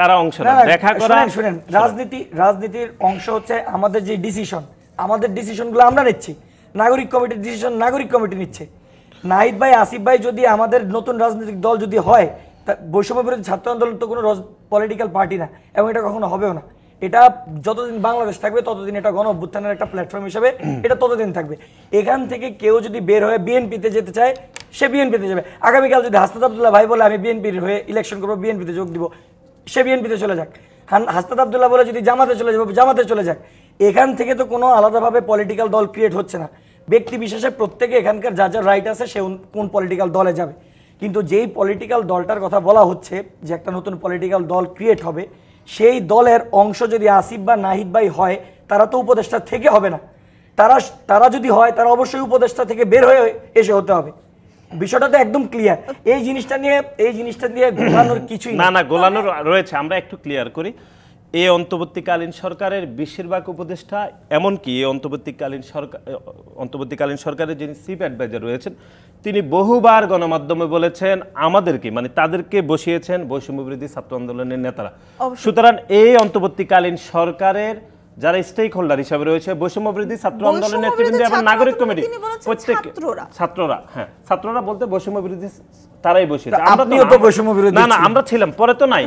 তারা অংশ না। দেখা করা, শুনেন, রাজনীতির অংশ হচ্ছে আমাদের যে ডিসিশন, আমাদের ডিসিশনগুলো আমরা নিচ্ছি, নাগরিক কমিটির ডিসিশন নাগরিক কমিটি নিচ্ছে। নাহিদ ভাই আসিফ ভাই যদি আমাদের নতুন রাজনৈতিক দল যদি হয়, বৈষম্য বিরোধী ছাত্র আন্দোলন তো কোনো পলিটিক্যাল পার্টি না, এবং এটা কখনো হবেও না। এটা যতদিন বাংলাদেশ থাকবে ততদিন এটা গণ অভ্যুত্থানের একটা প্ল্যাটফর্ম হিসেবে এটা ততদিন থাকবে। এখান থেকে কেউ যদি বের হয়ে বিএনপিতে যেতে চায় সে বিএনপিতে যাবে। আগামীকাল যদি হাসনাত আব্দুল্লাহ ভাই বলে আমি বিএনপির হয়ে ইলেকশন করবো, বিএনপিতে যোগ দিব, সে বিএনপিতে চলে যাক। হাসনাত আব্দুল্লাহ বলে যদি জামাতে চলে যাবো, জামাতে চলে যাক। এখান থেকে তো কোনো আলাদাভাবে পলিটিক্যাল দল ক্রিয়েট হচ্ছে না। ব্যক্তি বিশেষে প্রত্যেকে এখানকার যা যা রাইট আছে সে কোন পলিটিক্যাল দলে যাবে। কিন্তু যেই পলিটিক্যাল দলটার কথা বলা হচ্ছে যে একটা নতুন পলিটিক্যাল দল ক্রিয়েট হবে, সেই দলের অংশ যদি আসিফ বা নাহিদ ভাই হয়, তারা তো উপদেষ্টা থেকে হবে না। তারা যদি হয় তারা অবশ্যই উপদেষ্টা থেকে বের হয়ে এসে হতে হবে। বিষয়টা তো একদম ক্লিয়ার। এই জিনিসটা নিয়ে গোলানোর কিছুই না, গোলানোর রয়েছে। আমরা একটু ক্লিয়ার করি, এই অন্তর্বর্তীকালীন সরকারের বেশিরভাগ উপদেষ্টা, এমনকি এই অন্তর্বর্তীকালীন সরকারের যিনি চিফ অ্যাডভাইজার রয়েছেন তিনি বহুবার গণমাধ্যমে বলেছেন আমাদেরকে, মানে তাদেরকে বসিয়েছেন বৈষম্য বিরোধী ছাত্র আন্দোলনের নেতারা। সুতরাং এই অন্তর্বর্তীকালীন সরকারের যারা স্টেক হোল্ডার হিসাবে রয়েছে, বৈষম্য বিরোধী ছাত্র আন্দোলনের নেতৃবৃন্দ এবং নাগরিক কমিটি, প্রত্যেক ছাত্ররা বলতে বৈষম্য বিরোধী তারাই বসেছে। আপনিও তো বৈষম্য বিরোধী। না, আমরা ছিলাম, পরে তো নাই।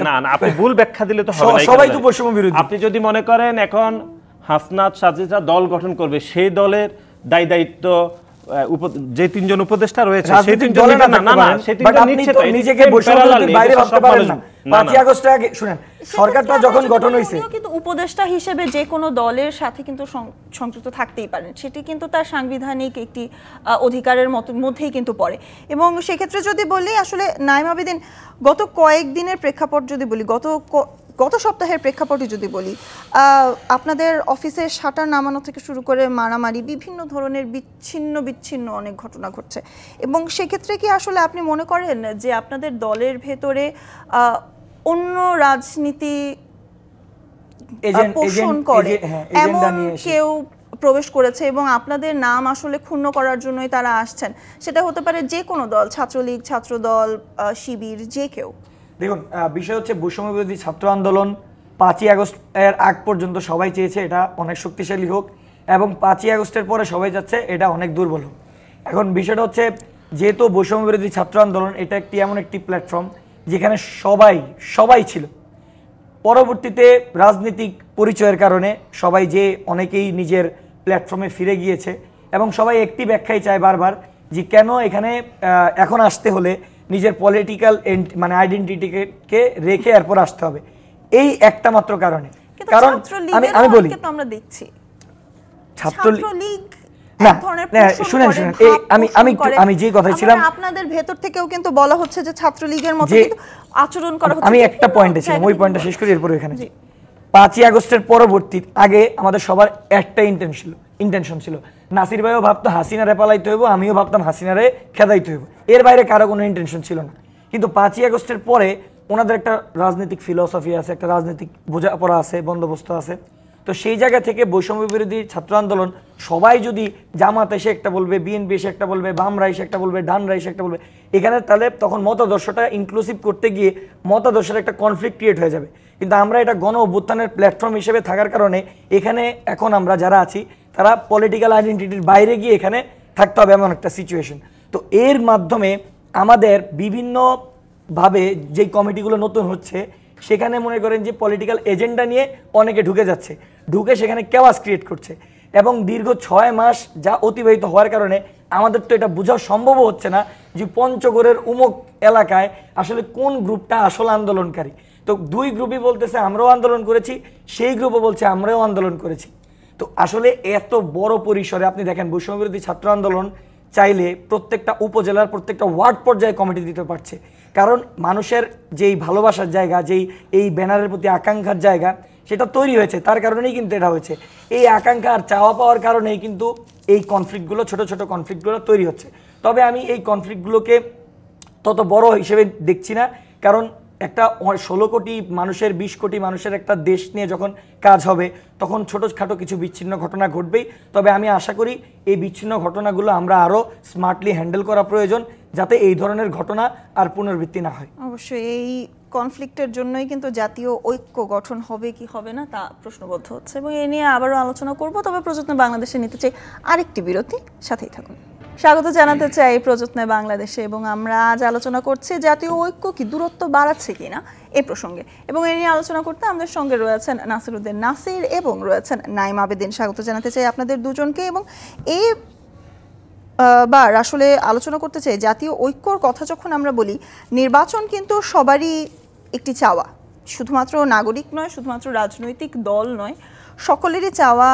না, আপনি ভুল ব্যাখ্যা দিলে তো হবে না। সবাই তো বৈষম্য বিরোধী। আপনি যদি মনে করেন এখন হাসনাত সাজিদা দল গঠন করবে, সেই দলের দায়িত্ব যে 3 জন উপদেষ্টা রয়েছে সেই 3 জন নিজেকে বৈষম্য বিরোধীর বাইরে ভাবতে পারেন না। 5 আগস্ট আগে শুনেন, সরকারটা যখন গঠন হয়েছে, কিন্তু উপদেষ্টা হিসেবে যে কোনো দলের সাথে কিন্তু সংযুক্ত থাকতেই পারেন, সেটি কিন্তু তার সাংবিধানিক একটি অধিকারের মধ্যেই কিন্তু পড়ে। এবং সেক্ষেত্রে যদি বলি, আসলে নাঈম আবেদীন, গত কয়েকদিনের প্রেক্ষাপট যদি বলি, গত সপ্তাহের প্রেক্ষাপটে যদি বলি, আপনাদের অফিসের শাটার নামানো থেকে শুরু করে মারামারি, বিভিন্ন ধরনের বিচ্ছিন্ন অনেক ঘটনা ঘটছে। এবং সেক্ষেত্রে কি আসলে আপনি মনে করেন যে আপনাদের দলের ভেতরে অন্য রাজনীতি পোষণ করে এমন কেউ প্রবেশ করেছে এবং আপনাদের নাম আসলে ক্ষুণ্ণ করার জন্যই তারা আসছেন? সেটা হতে পারে যে কোনো দল, ছাত্রলীগ, ছাত্রদল, শিবির, যে কেউ। দেখুন, বিষয় হচ্ছে বৈষম্য বিরোধী ছাত্র আন্দোলন 5ই আগস্ট এর আগ পর্যন্ত সবাই চেয়েছে এটা অনেক শক্তিশালী হোক, এবং 5ই আগস্টের পরে সবাই যাচ্ছে এটা অনেক দুর্বল হোক। এখন বিষয়টা হচ্ছে, যেহেতু বৈষম্য বিরোধী ছাত্র আন্দোলন এটা এমন একটি প্ল্যাটফর্ম যেখানে সবাই ছিল। পরবর্তীতে রাজনৈতিক পরিচয়ের কারণে সবাই অনেকেই নিজের প্ল্যাটফর্মে ফিরে গিয়েছে, এবং সবাই একটি ব্যাখ্যাই চায় বারবার যে কেন এখানে এখন আসতে হলে নিজের পলিটিক্যাল মানে আইডেন্টিটিকে রেখে এরপর আসতে হবে। এই একটা মাত্র কারণে। কারণ আমি বলি, আমরা দেখছি ছাত্রলীগ শুনেন, আমি যে কথাই ছিলাম, আপনাদের ভেতর থেকেও কিন্তু বলা হচ্ছে যে ছাত্রলীগের মতো আচরণ করা হচ্ছে। আমি একটা পয়েন্টে ছিলাম, ওই পয়েন্টটা শেষ করি, এরপর এখানে 5ই আগস্টের পরবর্তী আগে আমাদের সবার একটা ইন্টেনশন ছিল, নাসির ভাইও ভাবতো হাসিনারে পালাইতে হইব, আমিও ভাবতাম হাসিনারে খেদাইতে হইব, এর বাইরে কারো কোনো ইন্টেনশন ছিল না। কিন্তু 5ই আগস্টের পরে ওনাদের একটা রাজনৈতিক ফিলসফি আছে, একটা রাজনৈতিক বোঝাপড়া আছে, বন্দোবস্ত আছে। তো সেই জায়গা থেকে বৈষম্য বিরোধী ছাত্র আন্দোলন সবাই যদি জামাত এসে একটা বলবে, বিএনপি এসে একটা বলবে, বামরা এসে একটা বলবে, ডানরা এসে একটা বলবে, এখানে তাহলে তখন মতাদর্শটা ইনক্লুসিভ করতে গিয়ে মতাদর্শের একটা কনফ্লিক্ট ক্রিয়েট হয়ে যাবে। কিন্তু আমরা এটা গণ অভ্যুত্থানের প্ল্যাটফর্ম হিসেবে থাকার কারণে এখানে এখন আমরা যারা আছি তারা পলিটিক্যাল আইডেন্টিটির বাইরে গিয়ে এখানে থাকতে হবে এমন একটা সিচুয়েশন। তো এর মাধ্যমে আমাদের বিভিন্নভাবে যেই কমিটিগুলো নতুন হচ্ছে সেখানে মনে করেন যে পলিটিক্যাল এজেন্ডা নিয়ে অনেকে ঢুকে যাচ্ছে, ঢুকে সেখানে কেওয়াস ক্রিয়েট করছে এবং দীর্ঘ 6 মাস যা অতিবাহিত হওয়ার কারণে আমাদের তো এটা বোঝা সম্ভব হচ্ছে না যে পঞ্চগড়ের উমুক এলাকায় আসলে কোন গ্রুপটা আসল আন্দোলনকারী। তো দুই গ্রুপই বলতেছে আমরাও আন্দোলন করেছি, সেই গ্রুপও বলছে আমরাও আন্দোলন করেছি। তো আসলে এত বড় পরিসরে আপনি দেখেন বৈষম্য বিরোধী ছাত্র আন্দোলন চাইলে প্রত্যেকটা উপজেলার প্রত্যেকটা ওয়ার্ড পর্যায়ে কমিটি দিতে পারছে, কারণ মানুষের যেই ভালোবাসার জায়গা, যেই এই ব্যানারের প্রতি আকাঙ্ক্ষার জায়গা সেটা তৈরি হয়েছে, তার কারণেই কিন্তু এটা হয়েছে। এই আকাঙ্ক্ষা আর চাওয়া পাওয়ার কারণেই কিন্তু এই কনফ্লিক্টগুলো, ছোট ছোট কনফ্লিক্টগুলো তৈরি হচ্ছে। তবে আমি এই কনফ্লিক্টগুলোকে তত বড় হিসেবে দেখছি না, কারণ একটা 16 কোটি মানুষের 20 কোটি মানুষের একটা দেশ নিয়ে যখন কাজ হবে তখন ছোটোখাটো কিছু বিচ্ছিন্ন ঘটনা ঘটবেই। তবে আমি আশা করি এই বিচ্ছিন্ন ঘটনাগুলো আমরা আরও স্মার্টলি হ্যান্ডেল করা প্রয়োজন, যাতে এই ধরনের ঘটনা আর পুনরাবৃত্তি না হয়। অবশ্যই এই কনফ্লিক্টের জন্যই কিন্তু জাতীয় ঐক্য গঠন হবে কি হবে না তা প্রশ্নবদ্ধ হচ্ছে, এবং এ নিয়ে আবারও আলোচনা করব। তবে প্রযত্ন বাংলাদেশে নিতে চাই আরেকটি বিরতি, সাথেই থাকুন। স্বাগত জানাতে চাই প্রযত্নে বাংলাদেশে, এবং আমরা আজ আলোচনা করছি জাতীয় ঐক্য কি দূরত্ব বাড়াচ্ছে কিনা এই প্রসঙ্গে, এবং এ নিয়ে আলোচনা করতে আমাদের সঙ্গে রয়েছেন নাসিরউদ্দিন নাসির এবং রয়েছেন নাইম আবেদিন। স্বাগত জানাতে চাই আপনাদের দুজনকে। এবং এই বার আসলে আলোচনা করতে চাই জাতীয় ঐক্যর কথা যখন আমরা বলি, নির্বাচন কিন্তু সবারই একটি চাওয়া, শুধুমাত্র নাগরিক নয়, শুধুমাত্র রাজনৈতিক দল নয়, সকলেরই চাওয়া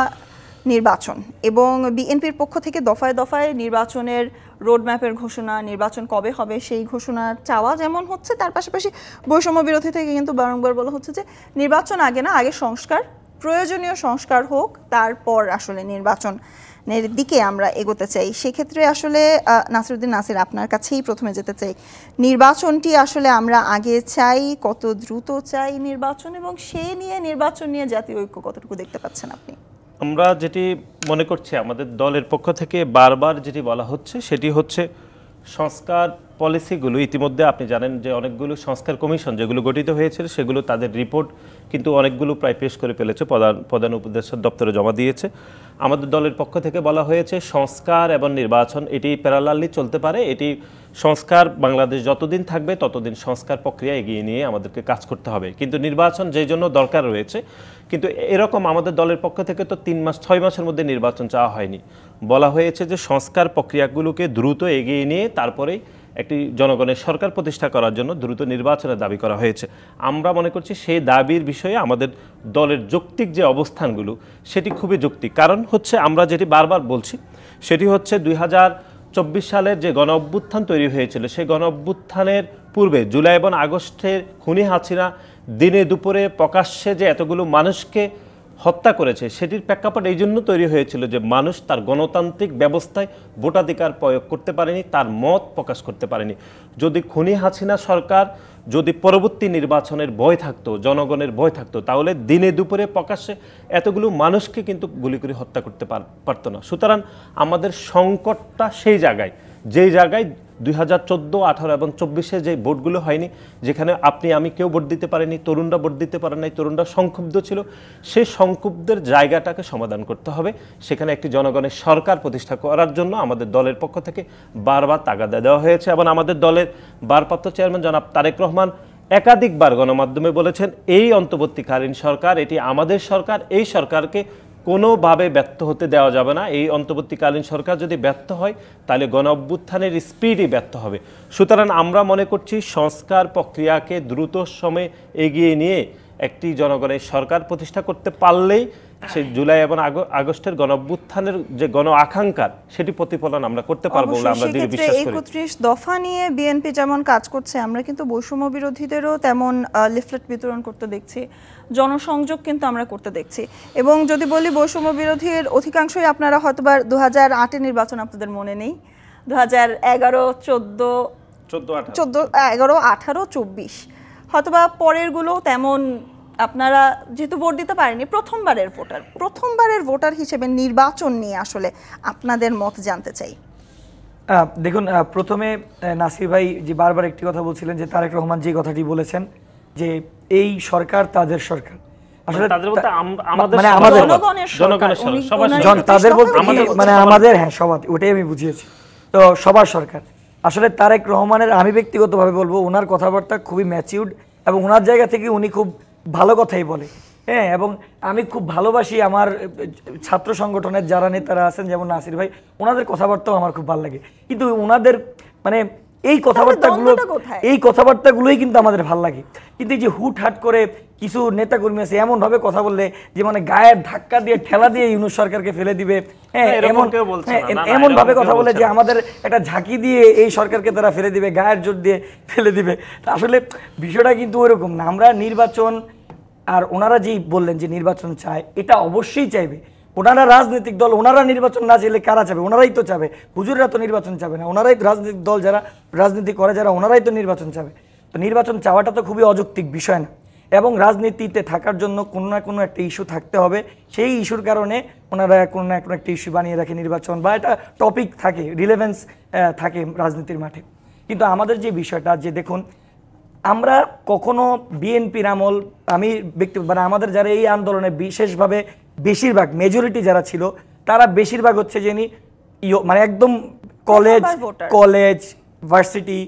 নির্বাচন। এবং বিএনপির পক্ষ থেকে দফায় দফায় নির্বাচনের রোডম্যাপের ঘোষণা, নির্বাচন কবে হবে সেই ঘোষণা চাওয়া যেমন হচ্ছে, তার পাশাপাশি বৈষম্য বিরোধী থেকে কিন্তু বারংবার বলা হচ্ছে যে নির্বাচন আগে না, আগে সংস্কার, প্রয়োজনীয় সংস্কার হোক, তারপর আসলে নির্বাচনের দিকে আমরা এগোতে চাই। সেক্ষেত্রে আসলে নাসিরউদ্দিন নাসির, আপনার কাছেই প্রথমে যেতে চাই। নির্বাচনটি আসলে আমরা আগে চাই, কত দ্রুত চাই নির্বাচন, এবং সেই নিয়ে নির্বাচন নিয়ে জাতীয় ঐক্য কতটুকু দেখতে পাচ্ছেন আপনি? আমরা যেটি মনে করছি, আমাদের দলের পক্ষ থেকে বারবার যেটি বলা হচ্ছে সেটি হচ্ছে সংস্কার পলিসিগুলো। ইতিমধ্যে আপনি জানেন যে অনেকগুলো সংস্কার কমিশন যেগুলো গঠিত হয়েছিল সেগুলো তাদের রিপোর্ট কিন্তু অনেকগুলো প্রায় পেশ করে ফেলেছে, প্রধান উপদেষ্টার দপ্তরে জমা দিয়েছে। আমাদের দলের পক্ষ থেকে বলা হয়েছে সংস্কার এবং নির্বাচন এটি প্যারালালি চলতে পারে। এটি সংস্কার বাংলাদেশ যতদিন থাকবে ততদিন সংস্কার প্রক্রিয়া এগিয়ে নিয়ে আমাদেরকে কাজ করতে হবে, কিন্তু নির্বাচন যেই জন্য দরকার রয়েছে। কিন্তু এরকম আমাদের দলের পক্ষ থেকে তো 3 মাস 6 মাসের মধ্যে নির্বাচন চাওয়া হয়নি। বলা হয়েছে যে সংস্কার প্রক্রিয়াগুলোকে দ্রুত এগিয়ে নিয়ে তারপরেই একটি জনগণের সরকার প্রতিষ্ঠা করার জন্য দ্রুত নির্বাচনের দাবি করা হয়েছে। আমরা মনে করছি সেই দাবির বিষয়ে আমাদের দলের যৌক্তিক যে অবস্থানগুলো সেটি খুবই যৌক্তিক। কারণ হচ্ছে আমরা যেটি বারবার বলছি সেটি হচ্ছে 2024 সালের যে গণ অভ্যুত্থান তৈরি হয়েছিল, সেই গণ অভ্যুত্থানের পূর্বে জুলাই এবং আগস্টের খুনি হাসিনা দিনে দুপুরে প্রকাশ্যে যে এতগুলো মানুষকে হত্যা করেছে, সেটির প্রেক্ষাপট এই জন্য তৈরি হয়েছিল যে মানুষ তার গণতান্ত্রিক ব্যবস্থায় ভোটাধিকার প্রয়োগ করতে পারেনি, তার মত প্রকাশ করতে পারেনি। যদি খুনি হাসিনা সরকার, যদি পরবর্তী নির্বাচনের ভয় থাকতো, জনগণের ভয় থাকতো, তাহলে দিনে দুপুরে প্রকাশ্যে এতগুলো মানুষকে কিন্তু গুলি করে হত্যা করতে পারতো না। সুতরাং আমাদের সংকটটা সেই জায়গায়, যেই জায়গায় 2014, 18 এবং 24-এ যে ভোটগুলো হয়নি, যেখানে আপনি আমি কেউ ভোট দিতে পারেনি, তরুণরা ভোট দিতে পারে নাই, তরুণরা সংক্ষুব্ধ ছিল, সেই সংক্ষুব্ধের জায়গাটাকে সমাধান করতে হবে। সেখানে একটি জনগণের সরকার প্রতিষ্ঠা করার জন্য আমাদের দলের পক্ষ থেকে বারবার তাগাদা দেওয়া হয়েছে, এবং আমাদের দলের ভারপ্রাপ্ত চেয়ারম্যান জনাব তারেক রহমান একাধিকবার গণমাধ্যমে বলেছেন এই অন্তর্বর্তীকালীন সরকার এটি আমাদের সরকার, এই সরকারকে কোনোভাবে ব্যর্থ হতে দেওয়া যাবে না। এই অন্তর্বর্তীকালীন সরকার যদি ব্যর্থ হয় তাহলে গণ অভ্যুত্থানের স্পিডই ব্যর্থ হবে। সুতরাং আমরা মনে করছি সংস্কার প্রক্রিয়াকে দ্রুত সময়ে এগিয়ে নিয়ে একটি জনগণের সরকার প্রতিষ্ঠা করতে পারলেই সেই জুলাই এবং আগস্টের গণ অভ্যুত্থানের যে গণ আকাঙ্ক্ষার সেটি প্রতিফলন আমরা করতে পারবো বলে আমরা দৃঢ় বিশ্বাস করি। 31 দফা নিয়ে বিএনপি যেমন কাজ করছে, আমরা কিন্তু বৈষম্য বিরোধীদেরও তেমন লিফলেট বিতরণ করতে দেখছি, জনসংযোগ কিন্তু আমরা করতে দেখছি। এবং যদি বলি বৈষম্য বিরোধীর অধিকাংশই আপনারা হয়তোবা 2008 নির্বাচন আপনাদের মনে নেই, 2011, 14, 11, 18, 24 হয়তোবা পরেরগুলো তেমন আপনারা যেহেতু ভোট দিতে পারেনি, প্রথমবারের ভোটার হিসেবে নির্বাচন নিয়ে আসলে আপনাদের মত জানতে চাই। দেখুন, প্রথমে নাসির ভাই যে বারবার একটি কথা বলছিলেন যে তারেক রহমান যে কথাটি বলেছেন যে এই সরকার তাদের সরকার, আসলে তাদের বলতে আমাদের মানে আমাদের জনগণের তাদের বলতে মানে আমাদের, হ্যাঁ সবার, ওটাই আমি বুঝিয়েছি। তো সবার সরকার আসলে তারেক রহমানের, আমি ব্যক্তিগতভাবে বলবো ওনার কথাবার্তা খুবই ম্যাচিউরড এবং ওনার জায়গা থেকে উনি খুব ভালো কথাই বলে। হ্যাঁ, এবং আমি খুব ভালোবাসি আমার ছাত্র সংগঠনের যারা নেতারা আছেন যেমন নাসির ভাই, ওনাদের কথাবার্তাও আমার খুব ভালো লাগে। কিন্তু ওনাদের মানে এই কথাবার্তাগুলোই কিন্তু আমাদের ভালো লাগে। কিন্তু এই যে হুটহাট করে কিছু নেতাকর্মী আছে এমন ভাবে কথা বললে যে মানে গায়ের ধাক্কা দিয়ে ঠেলা দিয়ে ইউনূস সরকারকে ফেলে দিবে, এমন ভাবে কথা বলে যে আমাদের একটা ঝাঁকি দিয়ে এই সরকারকে তারা ফেলে দিবে, গায়ের জোর দিয়ে ফেলে দিবে। আসলে বিষয়টা কিন্তু ওইরকম না। আমরা নির্বাচন, আর ওনারা যেই বললেন যে নির্বাচন চায়, এটা অবশ্যই চাইবে। ওনারা রাজনৈতিক দল, ওনারা নির্বাচন না চাইলে কারা চাবে? ওনারাই তো চাবে। হুজুররা তো নির্বাচন চাবে না, ওনারাই রাজনৈতিক দল যারা রাজনীতি করে যারা, ওনারাই তো নির্বাচন চাবে। তো নির্বাচন চাওয়াটা তো খুবই অযৌক্তিক বিষয় না। এবং রাজনীতিতে থাকার জন্য কোনো না কোনো একটা ইস্যু থাকতে হবে, সেই ইস্যুর কারণে ওনারা কোনো না কোনো একটা ইস্যু বানিয়ে রাখে নির্বাচন, বা এটা টপিক থাকে, রিলেভেন্স থাকে রাজনীতির মাঠে। কিন্তু আমাদের যে বিষয়টা, যে দেখুন আমরা কখনো বিএনপির আমল, আমি মানে আমাদের যারা এই আন্দোলনে বিশেষভাবে বেশিরভাগ মেজরিটি যারা ছিল, তারা বেশিরভাগ হচ্ছে যিনি মানে একদম কলেজ ভার্সিটি,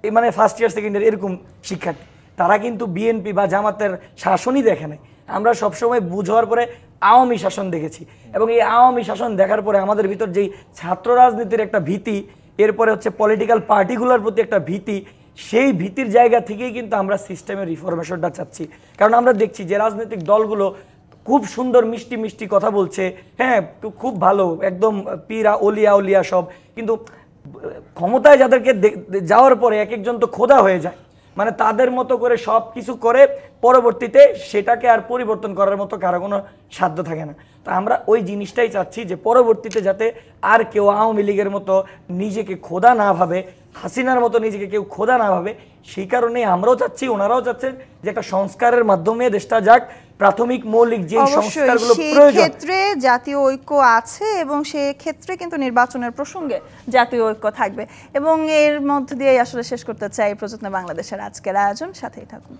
মানে ফার্স্ট ইয়ার সেকেন্ড ইয়ার এরকম শিক্ষার্থী, তারা কিন্তু বিএনপি বা জামাতের শাসনই দেখে নাই। আমরা সবসময় বুঝ হওয়ার পরে আওয়ামী শাসন দেখেছি, এবং এই আওয়ামী শাসন দেখার পরে আমাদের ভিতর যেই ছাত্র রাজনীতির একটা ভীতি, এরপরে হচ্ছে পলিটিক্যাল পার্টিগুলোর প্রতি একটা ভীতি, সেই ভীতির জায়গা থেকেই কিন্তু আমরা সিস্টেমের রিফরমেশনটা চাচ্ছি। কারণ আমরা দেখছি যে রাজনৈতিক দলগুলো খুব সুন্দর মিষ্টি মিষ্টি কথা বলছে, হ্যাঁ খুব ভালো, একদম পীরা ওলিয়া সব, কিন্তু ক্ষমতায় যাদেরকে যাওয়ার পরে এক একজন তো খোদা হয়ে যায়, মানে তাদের মতো করে সব কিছু করে, পরবর্তীতে সেটাকে আর পরিবর্তন করার মতো কারো কোনো সাধ্য থাকে না। তো আমরা ওই জিনিসটাই চাচ্ছি যে পরবর্তীতে যাতে আর কেউ আওয়ামী লীগের মতো নিজেকে খোদা না ভাবে, হাসিনার মতো নিজেকে কেউ খোদা না ভাবে। সেই কারণে আমরাও চাচ্ছি, ওনারাও চাচ্ছেন যে একটা সংস্কারের মাধ্যমে দেশটা যাক, প্রাথমিক মৌলিক যে সংস্কারগুলো প্রয়োজন। ক্ষেত্রে জাতীয় ঐক্য আছে এবং সেই ক্ষেত্রে কিন্তু নির্বাচনের প্রসঙ্গে জাতীয় ঐক্য থাকবে। এবং এর মধ্য দিয়ে আসলে শেষ করতে চাই প্রযত্ন বাংলাদেশের আজকের আয়োজন। সাথেই থাকুন।